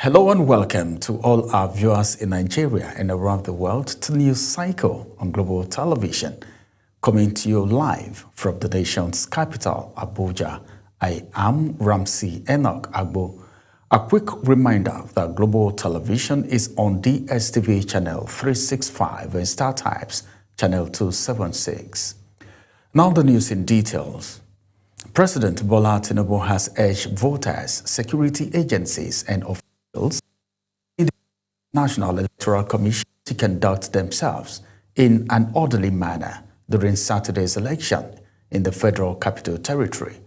Hello and welcome to all our viewers in Nigeria and around the world to News Cycle on Global Television, coming to you live from the nation's capital, Abuja. I am Ramsey Enoch Agbo. A quick reminder that Global Television is on DSTV channel 365 and StarTimes channel 276. Now the news in details. President Bola Tinubu has urged voters, security agencies and officials in the National Electoral Commission to conduct themselves in an orderly manner during Saturday's election in the Federal Capital Territory,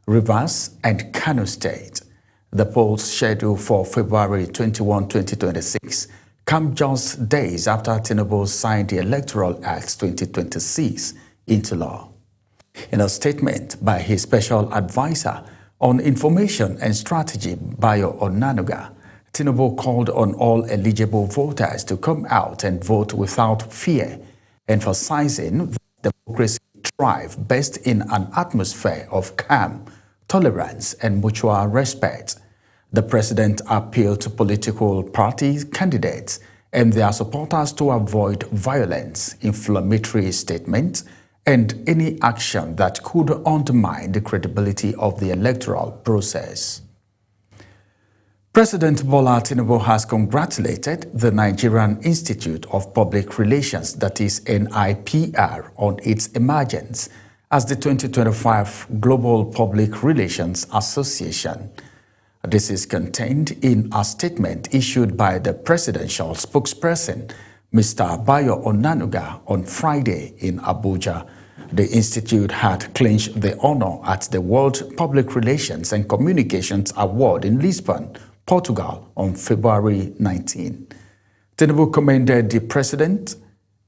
Rivers and Kano State. The polls scheduled for February 21, 2026 come just days after Tinubu signed the Electoral Act 2026 into law. In a statement by his special advisor on information and strategy, Bayo Onanuga, Tinubu called on all eligible voters to come out and vote without fear, emphasizing that democracy thrives best in an atmosphere of calm, tolerance, and mutual respect. The president appealed to political party candidates and their supporters to avoid violence, inflammatory statements, and any action that could undermine the credibility of the electoral process. President Bola Tinubu has congratulated the Nigerian Institute of Public Relations, that is NIPR, on its emergence as the 2025 Global Public Relations Association. This is contained in a statement issued by the presidential spokesperson, Mr. Bayo Onanuga, on Friday in Abuja. The institute had clinched the honor at the World Public Relations and Communications Award in Lisbon, Portugal, on February 19. Tinubu commended the president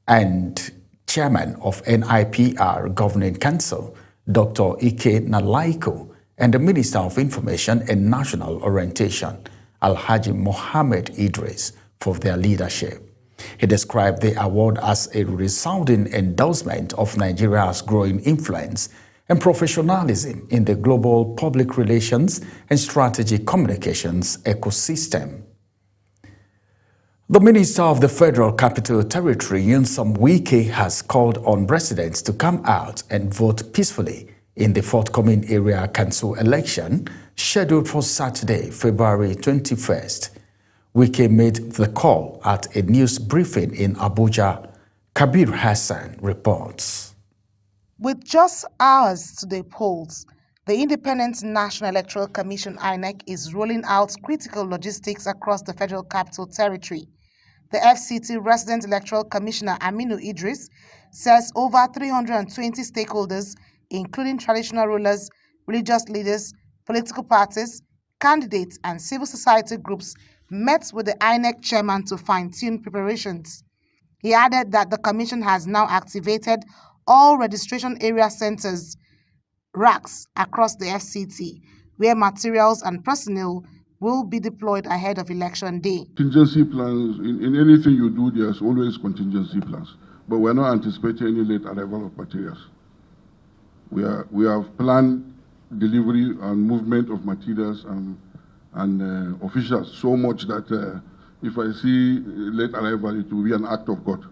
and chairman of NIPR Governing Council, Dr. Ike Nalaiko, and the Minister of Information and National Orientation, Alhaji Mohammed Idris, for their leadership. He described the award as a resounding endorsement of Nigeria's growing influence and professionalism in the global public relations and strategic communications ecosystem. The Minister of the Federal Capital Territory, Nyesom Wike, has called on residents to come out and vote peacefully in the forthcoming area council election scheduled for Saturday, February 21st. Wike made the call at a news briefing in Abuja. Kabir Hassan reports. With just hours to the polls, the Independent National Electoral Commission (INEC) is rolling out critical logistics across the Federal Capital Territory. The FCT Resident Electoral Commissioner Aminu Idris says over 320 stakeholders, including traditional rulers, religious leaders, political parties, candidates, and civil society groups, met with the INEC chairman to fine-tune preparations. He added that the commission has now activated all registration area centers, racks, across the FCT, where materials and personnel will be deployed ahead of election day. Contingency plans, in anything you do, there's always contingency plans, but we're not anticipating any late arrival of materials. We have planned delivery and movement of materials and officials so much that if I see late arrival, it will be an act of God.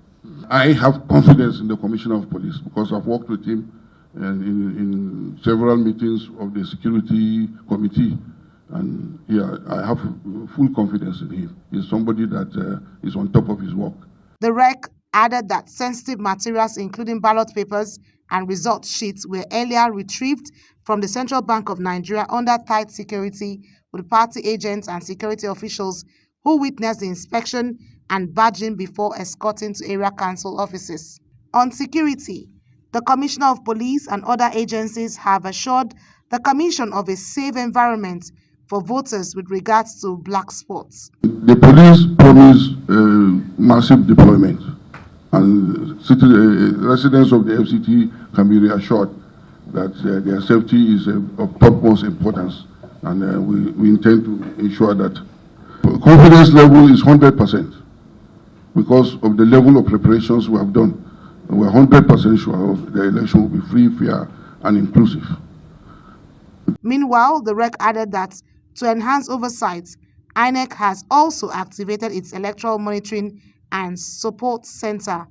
I have confidence in the Commissioner of Police because I've worked with him in several meetings of the Security Committee, and I have full confidence in him. He's somebody that is on top of his work. The REC added that sensitive materials, including ballot papers and result sheets, were earlier retrieved from the Central Bank of Nigeria under tight security, with party agents and security officials who witnessed the inspection and badging before escorting to area council offices. On security, the Commissioner of Police and other agencies have assured the Commission of a safe environment for voters with regards to black spots. The police promised massive deployment, and residents of the FCT can be reassured that their safety is of topmost importance, and we intend to ensure that. Confidence level is 100% because of the level of preparations we have done. We're 100% sure the election will be free, fair, and inclusive. Meanwhile, the REC added that to enhance oversight INEC has also activated its Electoral Monitoring and Support Center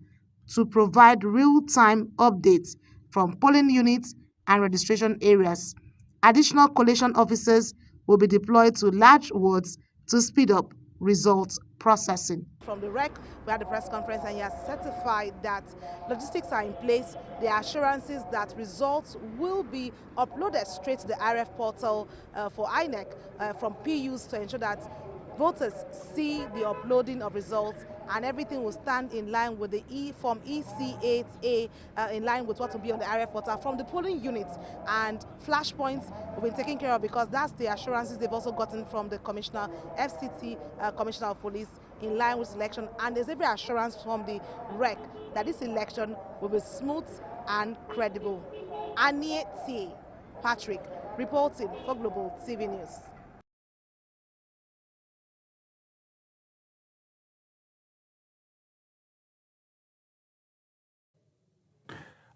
to provide real-time updates from polling units and registration areas. Additional collation officers will be deployed to large wards to speed up results processing. From the REC, we had a press conference, and he has certified that logistics are in place. There are assurances that results will be uploaded straight to the IRF portal for INEC from PUs to ensure that voters see the uploading of results, and everything will stand in line with the Form EC8A, in line with what will be on the IRF portal from the polling units. And flashpoints will be taken care of, because that's the assurances they've also gotten from the Commissioner, FCT, Commissioner of Police, in line with election. And there's every assurance from the REC that this election will be smooth and credible. Anie T. Patrick, reporting for Global TV News.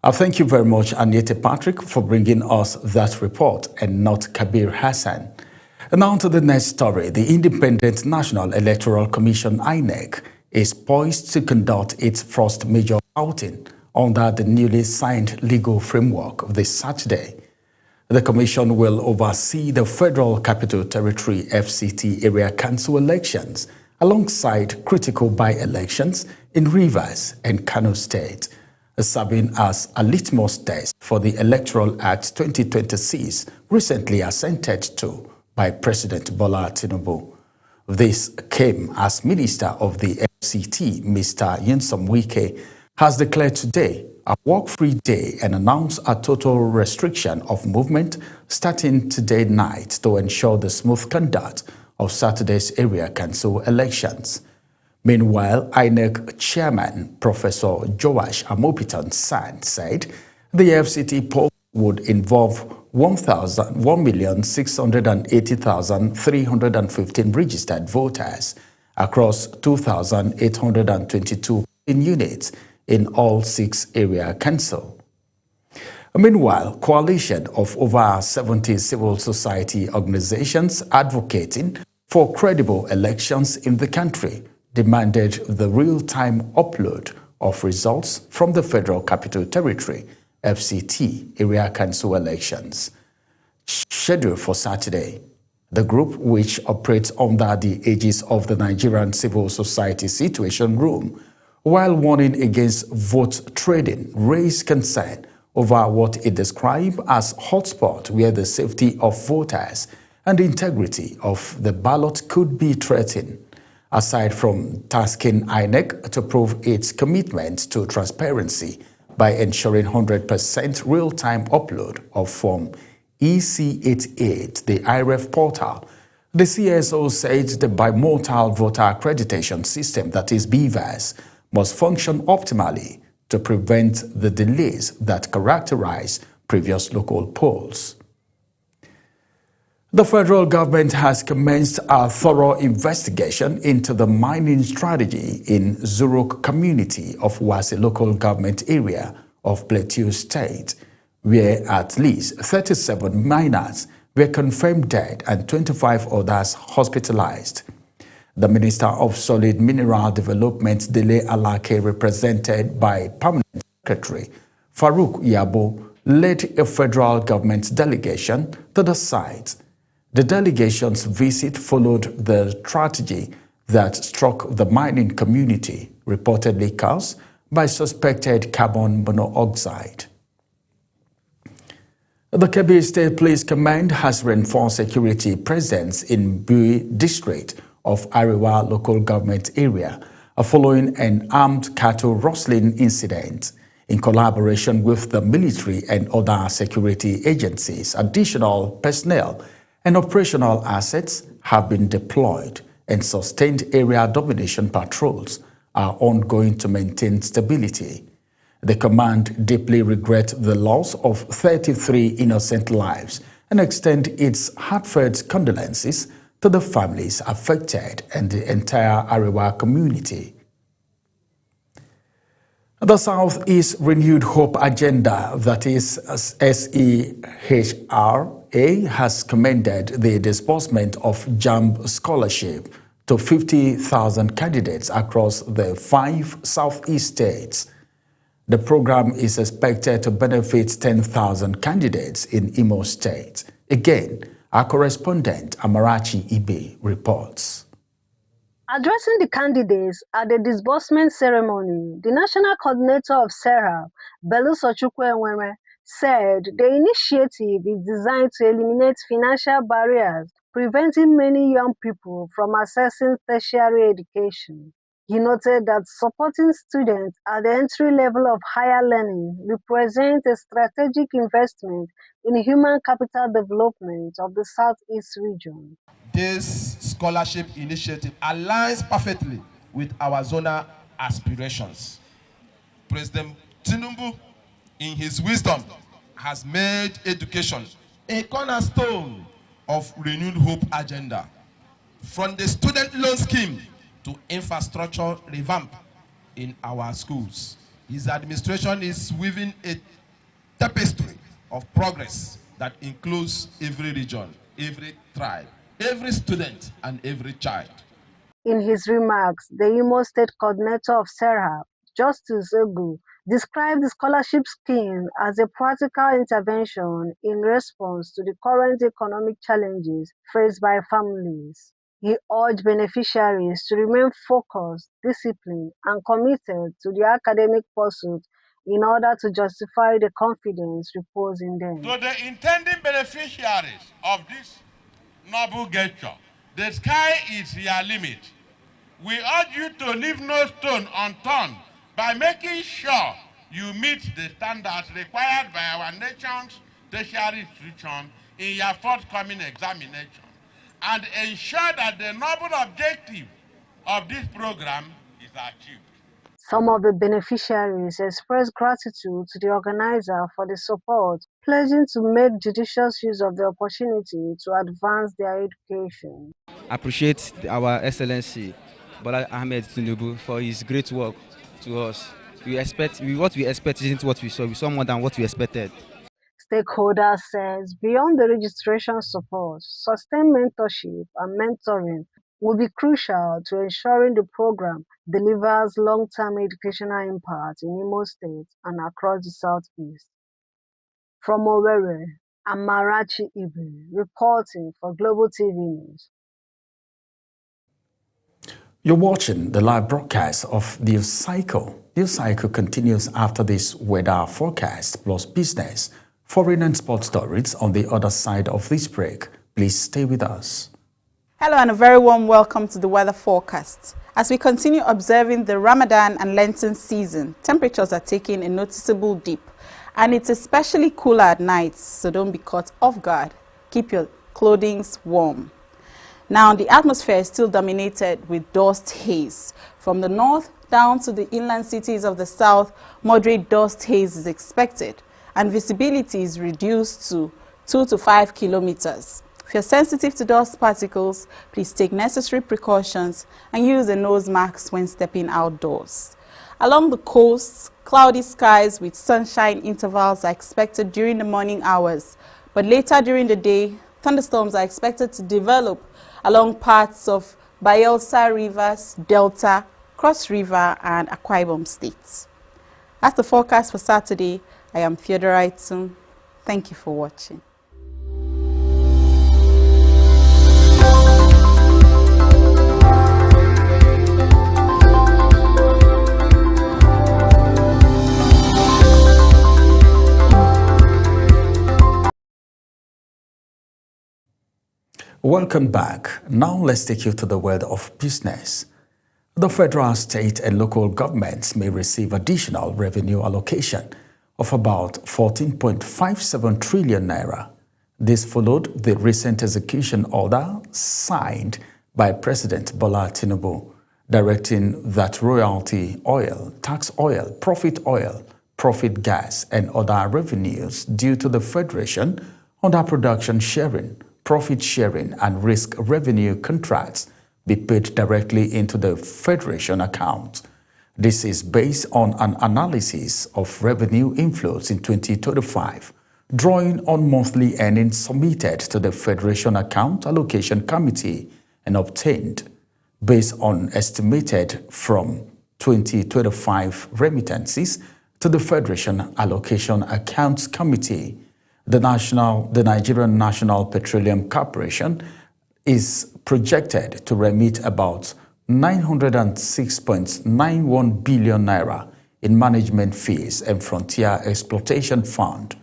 Thank you very much, Aniete Patrick, for bringing us that report, and not Kabir Hassan. And now to the next story. The Independent National Electoral Commission, INEC, is poised to conduct its first major outing under the newly signed legal framework this Saturday. The Commission will oversee the Federal Capital Territory FCT Area Council elections alongside critical by-elections in Rivers and Kano State, serving as a litmus test for the Electoral Act 2026 recently assented to by President Bola Tinubu. This came as Minister of the FCT, Mr. Nyesom Wike, has declared today a work-free day and announced a total restriction of movement starting today night to ensure the smooth conduct of Saturday's area council elections. Meanwhile, INEC Chairman Professor Joash Amopitan San said the FCT poll would involve 1,680,315 registered voters across 2,822 units in all 6 area councils. Meanwhile, coalition of over 70 civil society organizations advocating for credible elections in the country demanded the real-time upload of results from the Federal Capital Territory FCT area council elections. Scheduled for Saturday, the group, which operates under the aegis of the Nigerian Civil Society Situation Room, while warning against vote trading, raised concern over what it described as hotspot where the safety of voters and the integrity of the ballot could be threatened. Aside from tasking INEC to prove its commitment to transparency by ensuring 100% real-time upload of Form EC88, the IRF portal, the CSO said the bimodal voter accreditation system, that is BVAS, must function optimally to prevent the delays that characterize previous local polls. The federal government has commenced a thorough investigation into the mining strategy in Zuruk community of Wase local government area of Plateau State, where at least 37 miners were confirmed dead and 25 others hospitalized. The Minister of Solid Mineral Development, Dele Alake, represented by Permanent Secretary Farouk Yabo, led a federal government delegation to the site. The delegation's visit followed the tragedy that struck the mining community, reportedly caused by suspected carbon monoxide. The Kebbi State Police Command has reinforced security presence in Bui district of Ariwa local government area following an armed cattle rustling incident. In collaboration with the military and other security agencies, additional personnel and operational assets have been deployed, and sustained area domination patrols are ongoing to maintain stability. The command deeply regrets the loss of 33 innocent lives and extends its heartfelt condolences to the families affected and the entire Ariwa community. The Southeast Renewed Hope Agenda, that is SEHRA, has commended the disbursement of JAMB scholarship to 50,000 candidates across the 5 Southeast states. The program is expected to benefit 10,000 candidates in Imo State. Again, our correspondent Amarachi Ibe reports. Addressing the candidates at the disbursement ceremony, the national coordinator of SEHRA, Belus Ochukwu-Enwere, said the initiative is designed to eliminate financial barriers, preventing many young people from accessing tertiary education. He noted that supporting students at the entry level of higher learning represents a strategic investment in human capital development of the Southeast region. This scholarship initiative aligns perfectly with our zonal aspirations. President Tinubu, in his wisdom, has made education a cornerstone of Renewed Hope agenda. From the student loan scheme to infrastructure revamp in our schools, his administration is weaving a tapestry of progress that includes every region, every tribe, every student, and every child. In his remarks, the Imo State coordinator of SEHRA, Justice Egu, described the scholarship scheme as a practical intervention in response to the current economic challenges faced by families. He urged beneficiaries to remain focused, disciplined, and committed to the academic pursuit in order to justify the confidence reposed in them. To the intending beneficiaries of this noble gesture, the sky is your limit. We urge you to leave no stone unturned by making sure you meet the standards required by our nation's tertiary institution in your forthcoming examination, and ensure that the noble objective of this program is achieved. Some of the beneficiaries expressed gratitude to the organizer for the support, pledging to make judicious use of the opportunity to advance their education. I appreciate our Excellency Bola Ahmed Tinubu for his great work to us. What we expect isn't what we saw. We saw more than what we expected. Stakeholders says beyond the registration support, sustained mentorship and mentoring will be crucial to ensuring the program delivers long-term educational impact in Imo State and across the Southeast. From Owerri, Amarachi Ibe, reporting for Global TV News. You're watching the live broadcast of News Cycle. News Cycle continues after this weather forecast plus business, foreign and sports stories on the other side of this break. Please stay with us. Hello and a very warm welcome to the weather forecast. As we continue observing the Ramadan and Lenten season, temperatures are taking a noticeable dip, and it's especially cooler at night, so don't be caught off guard. Keep your clothing warm. Now, the atmosphere is still dominated with dust haze. From the north down to the inland cities of the south, moderate dust haze is expected, and visibility is reduced to 2 to 5 kilometers. If you're sensitive to dust particles, please take necessary precautions and use a nose mask when stepping outdoors. Along the coast, cloudy skies with sunshine intervals are expected during the morning hours, but later during the day, thunderstorms are expected to develop along parts of Bayelsa Rivers, Delta, Cross River, and Akwa Ibom states. That's the forecast for Saturday. I am Theodora Itum. Thank you for watching. Welcome back. Now let's take you to the world of business. The federal, state, and local governments may receive additional revenue allocation of about 14.57 trillion naira. This followed the recent execution order signed by President Bola Tinubu, directing that royalty oil, tax oil, profit gas, and other revenues due to the Federation under production sharing, profit sharing, and risk revenue contracts be paid directly into the Federation account. This is based on an analysis of revenue inflows in 2025, drawing on monthly earnings submitted to the Federation Account Allocation Committee and obtained based on estimated from 2025 remittances to the Federation Allocation Accounts Committee. The Nigerian National Petroleum Corporation is projected to remit about 906.91 billion naira in management fees and frontier exploitation fund,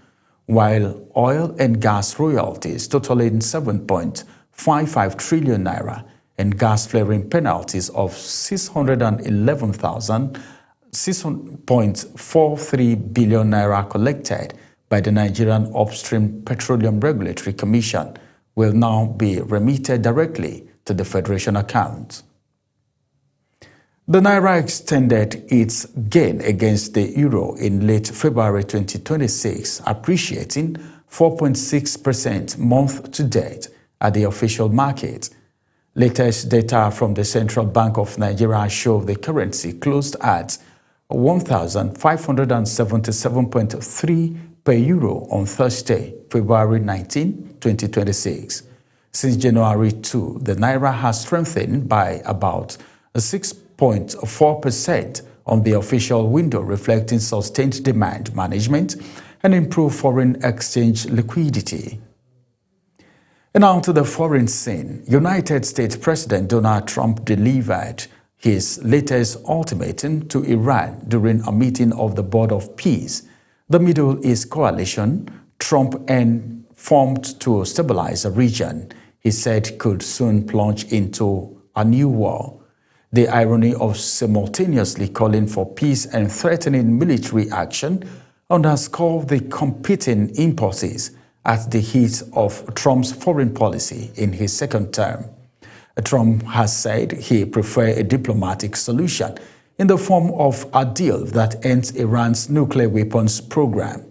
while oil and gas royalties totaling 7.55 trillion naira and gas flaring penalties of 611,600.43 billion naira collected by the Nigerian Upstream Petroleum Regulatory Commission will now be remitted directly to the Federation account. The Naira extended its gain against the Euro in late February 2026, appreciating 4.6% month to date at the official market. Latest data from the Central Bank of Nigeria show the currency closed at 1,577.3 per euro on Thursday, February 19, 2026. Since January 2, the Naira has strengthened by about 6.4% on the official window, reflecting sustained demand management and improved foreign exchange liquidity. And now to the foreign scene. United States President Donald Trump delivered his latest ultimatum to Iran during a meeting of the Board of Peace, the Middle East coalition Trump formed to stabilize the region, he said could soon plunge into a new war. The irony of simultaneously calling for peace and threatening military action underscore the competing impulses at the heat of Trump's foreign policy in his second term. Trump has said he prefers a diplomatic solution in the form of a deal that ends Iran's nuclear weapons program.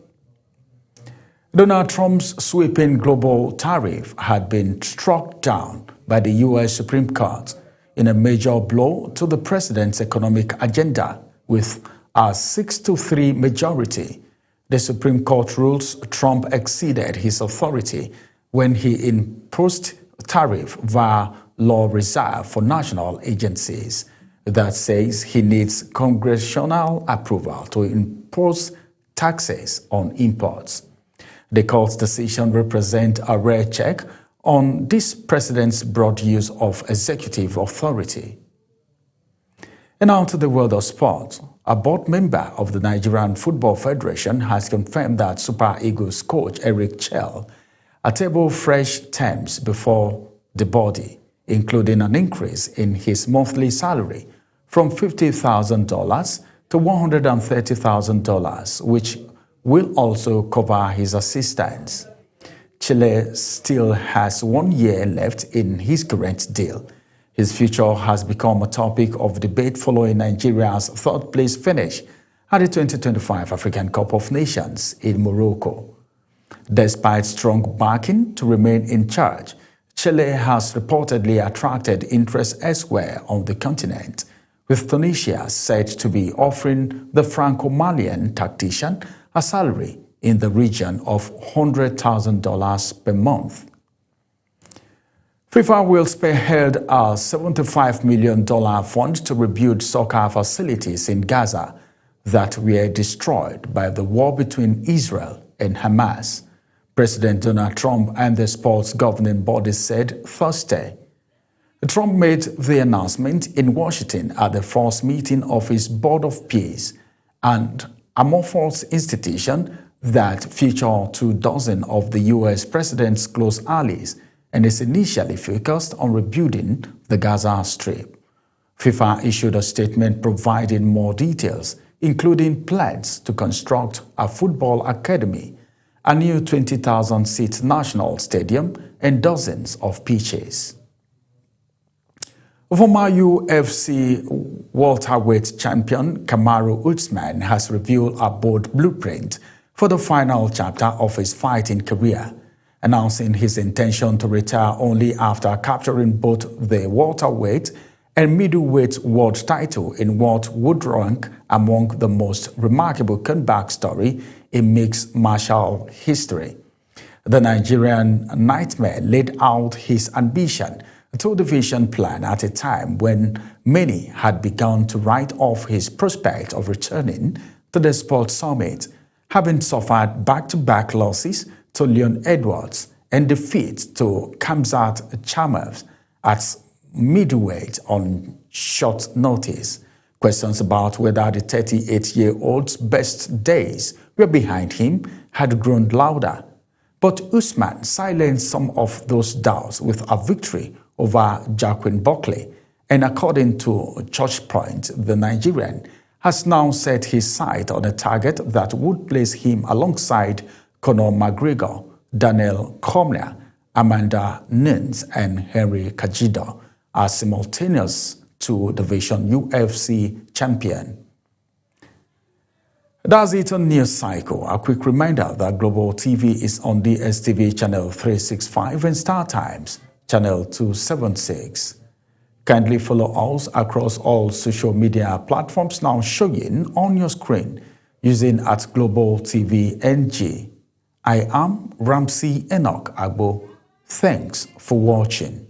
Donald Trump's sweeping global tariff had been struck down by the U.S. Supreme Court in a major blow to the president's economic agenda with a 6-3 majority. The Supreme Court rules Trump exceeded his authority when he imposed tariff via law reserved for national agencies that says he needs congressional approval to impose taxes on imports. The court's decision represents a rare check on this president's broad use of executive authority. And now to the world of sport. A board member of the Nigerian Football Federation has confirmed that Super Eagles coach Eric Chelle tabled fresh terms before the body, including an increase in his monthly salary from $50,000 to $130,000, which will also cover his assistants. Chelle still has 1 year left in his current deal. His future has become a topic of debate following Nigeria's third-place finish at the 2025 African Cup of Nations in Morocco. Despite strong backing to remain in charge, Chelle has reportedly attracted interest elsewhere on the continent, with Tunisia said to be offering the Franco-Malian tactician a salary in the region of $100,000 per month. FIFA will spearhead a $75 million fund to rebuild soccer facilities in Gaza that were destroyed by the war between Israel and Hamas, President Donald Trump and the sports governing body said Thursday. Trump made the announcement in Washington at the first meeting of his Board of Peace, an amorphous institution that featured 24 of the U.S. president's close allies and is initially focused on rebuilding the Gaza Strip. FIFA issued a statement providing more details, including plans to construct a football academy, a new 20,000-seat national stadium, and dozens of pitches. Former UFC welterweight champion Kamaru Usman has revealed a bold blueprint for the final chapter of his fighting career, announcing his intention to retire only after capturing both the welterweight and middleweight world title in what would rank among the most remarkable comeback story in mixed martial history. The Nigerian Nightmare laid out his ambition two-division plan at a time when many had begun to write off his prospect of returning to the Sports Summit, having suffered back-to-back losses to Leon Edwards and defeat to Khamzat Chimaev at middleweight on short notice. Questions about whether the 38-year-old's best days were behind him had grown louder. But Usman silenced some of those doubts with a victory over Jacqueline Buckley, and according to Church Point, the Nigerian has now set his sight on a target that would place him alongside Conor McGregor, Daniel Cormier, Amanda Nunes, and Henry Cejudo as simultaneous two-division UFC champion. That's it on News Cycle. A quick reminder that Global TV is on DSTV channel 365 and Star Times channel 276. Kindly follow us across all social media platforms now showing on your screen using @GlobalTVNG. I am Ramsey Enoch Agbo. Thanks for watching.